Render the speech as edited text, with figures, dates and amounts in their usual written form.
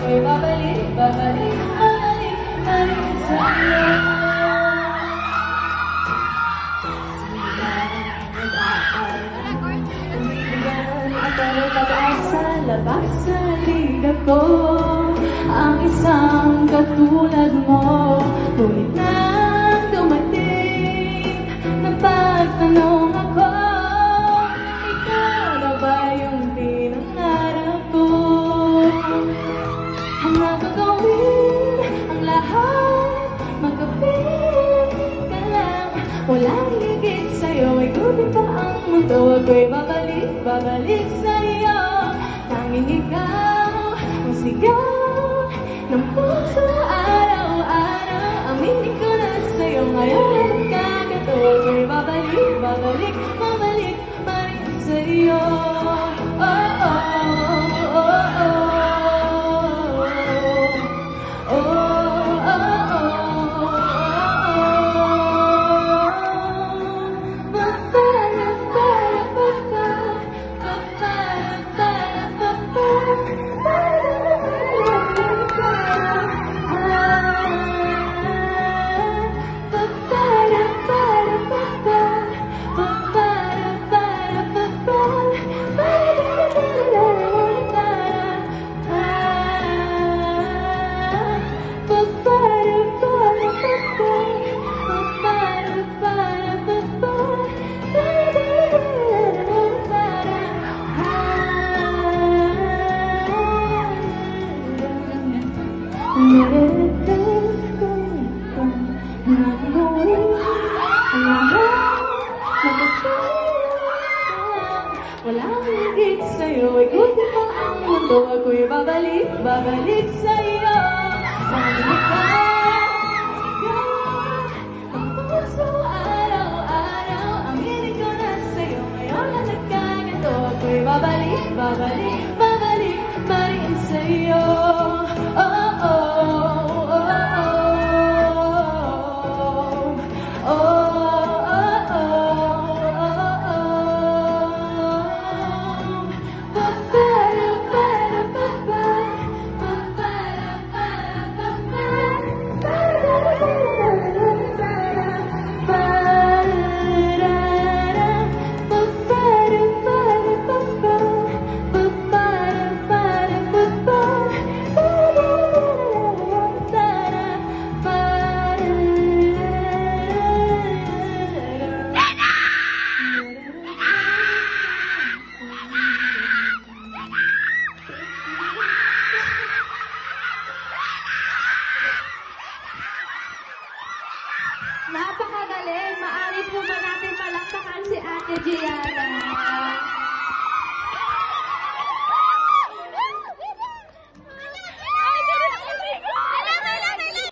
ako'y babalik, babalik, babalik, babalik sa'yo. Sa labas sa liga ko, ang isang katulad mo, ngunit nang dumating, napagtanong ako, ikaw na ba yung pinangarap ko? Handa ko gawin ang lahat, magkapit ka lang, walang higit sa'yo, ikuti pa ang mundo, ako'y babalik, babalik sa'yo. Tanging ikaw ang sigaw ng puso araw-araw. Aminin ko na sa'yo ngayon ang kagato. Ako'y babalik, babalik, babalik pa rin sa'yo. Oh, oh, oh, oh, oh. Walang higit sa'yo, ikuti pa ang mundo, ako'y babalik, babalik sa'yo. Tanging ikaw, sigaw ang puso araw-araw. Aminin ko na sa'yo, ngayon na nagkagato, ako'y babalik, babalik, babalik pa rin sa'yo.